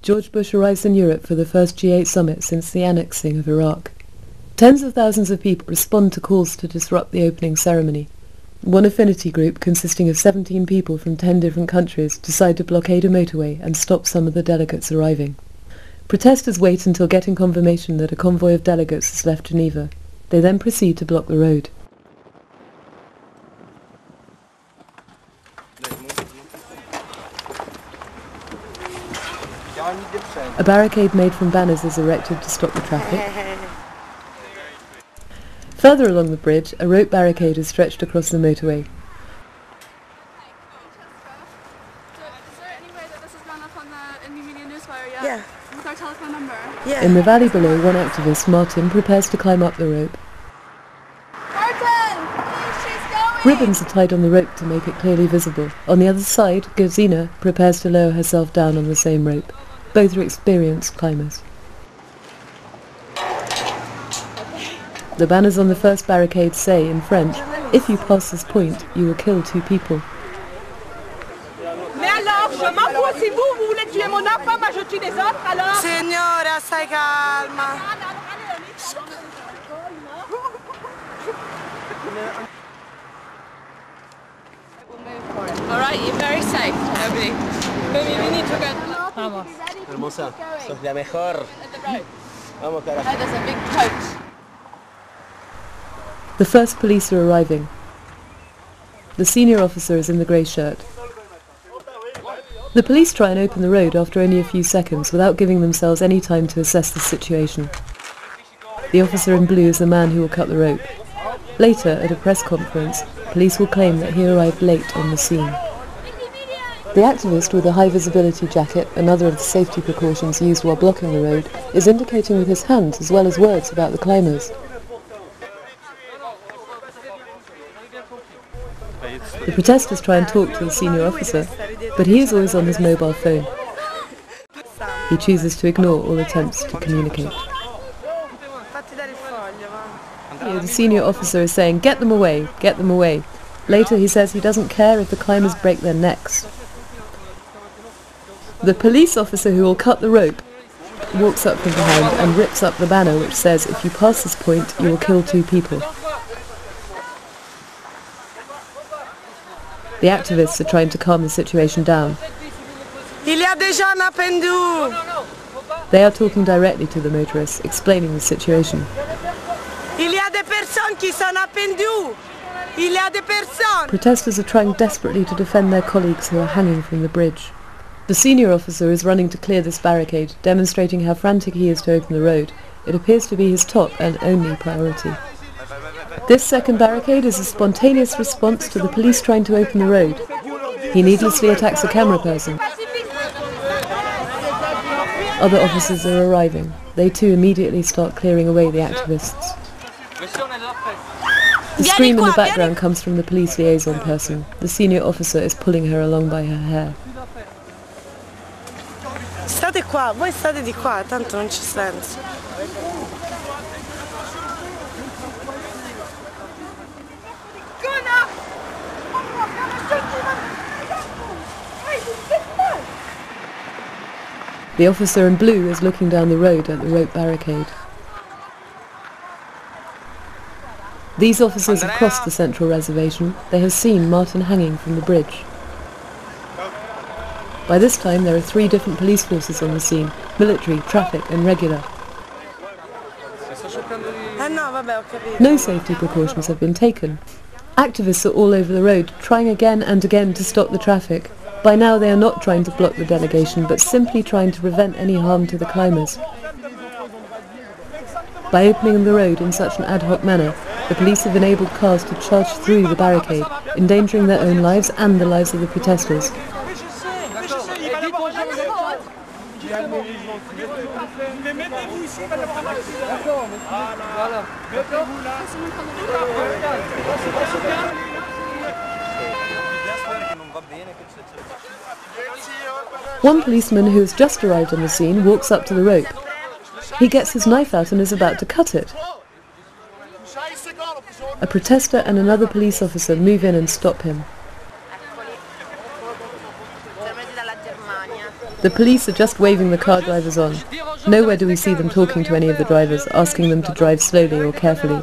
George Bush arrives in Europe for the first G8 summit since the annexing of Iraq. Tens of thousands of people respond to calls to disrupt the opening ceremony. One affinity group, consisting of 17 people from 10 different countries, decide to blockade a motorway and stop some of the delegates arriving. Protesters wait until getting confirmation that a convoy of delegates has left Geneva. They then proceed to block the road. A barricade made from banners is erected to stop the traffic. Further along the bridge, a rope barricade is stretched across the motorway. Is there any way that this has gone up on the media newswire yet? Yeah. With our telephone number? Yeah. In the valley below, one activist, Martin, prepares to climb up the rope. Martin! Please, she's going! Ribbons are tied on the rope to make it clearly visible. On the other side, Gesine prepares to lower herself down on the same rope. Both are experienced climbers. The banners on the first barricade say, in French, "If you pass this point, you will kill 2 people." Mais alors, je m'en fous, si vous voulez tuer mon enfant, moi je tue des autres, alors... Signora, stai calma. Alright, you're very safe, Abby. Maybe we need to go... Vamos. Hermosa, sos la mejor. Vamos, carajo. Oh, there's a big coach. The first police are arriving. The senior officer is in the grey shirt. The police try and open the road after only a few seconds without giving themselves any time to assess the situation. The officer in blue is the man who will cut the rope. Later, at a press conference, police will claim that he arrived late on the scene. The activist with a high visibility jacket, another of the safety precautions used while blocking the road, is indicating with his hands as well as words about the climbers. The protesters try and talk to the senior officer, but he is always on his mobile phone. He chooses to ignore all attempts to communicate. Here, the senior officer is saying, "Get them away, get them away." Later he says he doesn't care if the climbers break their necks. The police officer who will cut the rope walks up from behind and rips up the banner which says, "If you pass this point, you will kill 2 people." The activists are trying to calm the situation down. Il y a des gens appendus. They are talking directly to the motorists, explaining the situation. Il y a des personnes qui sont appendues. Il y a des personnes. Protesters are trying desperately to defend their colleagues who are hanging from the bridge. The senior officer is running to clear this barricade, demonstrating how frantic he is to open the road. It appears to be his top and only priority. This second barricade is a spontaneous response to the police trying to open the road. He needlessly attacks a camera person. Other officers are arriving. They too immediately start clearing away the activists. The scream in the background comes from the police liaison person. The senior officer is pulling her along by her hair. State qua, voi state di qua, tanto non c'è senso. The officer in blue is looking down the road at the rope barricade. These officers have crossed the central reservation. They have seen Martin hanging from the bridge. By this time there are 3 different police forces on the scene: military, traffic and regular. No safety precautions have been taken. Activists are all over the road, trying again and again to stop the traffic. By now they are not trying to block the delegation, but simply trying to prevent any harm to the climbers. By opening the road in such an ad hoc manner, the police have enabled cars to charge through the barricade, endangering their own lives and the lives of the protesters. One policeman who has just arrived on the scene walks up to the rope. He gets his knife out and is about to cut it. A protester and another police officer move in and stop him. The police are just waving the car drivers on. Nowhere do we see them talking to any of the drivers, asking them to drive slowly or carefully.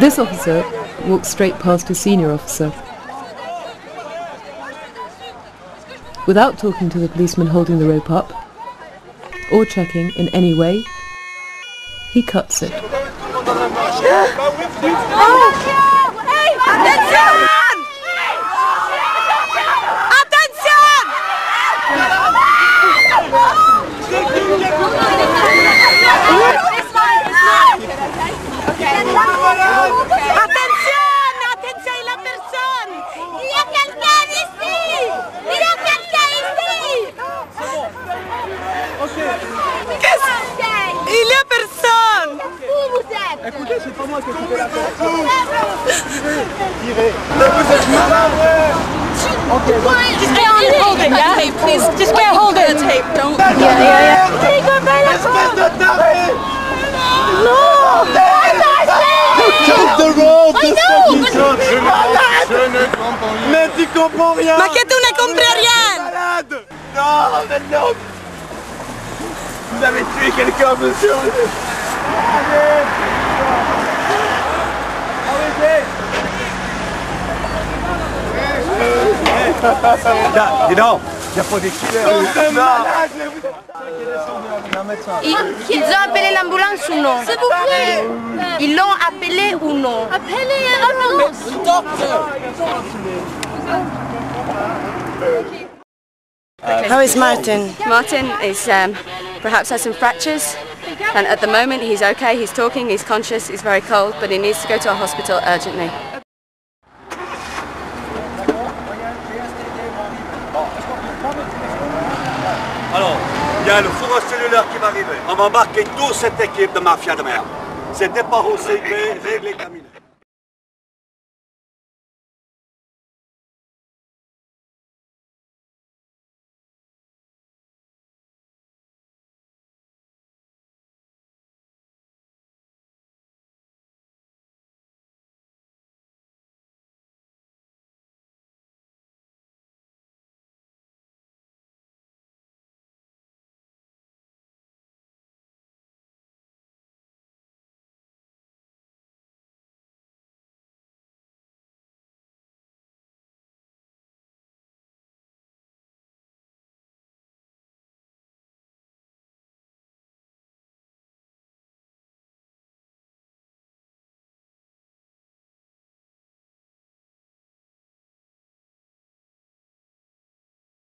This officer walks straight past his senior officer. Without talking to the policeman holding the rope up, or checking in any way, he cuts it. Il y a personne. Écoutez, c'est pas moi qui ai coupé la tête. Tirez. Vous êtes malade. Okay, Just get on hold it, yeah? Tape, please. Just get hold of the tape. Don't. Espèce de taré. Non. Cut the road. Je ne comprends rien. Mais tu comprends rien. Ma que tu ne comprends rien. Malade. Non, mais non. Vous avez tué quelqu'un, monsieur. Allez. Dis donc, il n'y a pas des killers. Ils ont appelé l'ambulance ou non? S'il vous plaît. Ils l'ont appelé ou non? Appelez l'ambulance. How is Martin? Martin is perhaps has some fractures, and at the moment he's okay, he's talking, he's conscious, he's very cold, but he needs to go to a hospital urgently. Alors, il y a le fourreau cellulaire qui va arriver. On va embarquer toute cette équipe de mafia de merde. C'est départ au CIP, réglé comme il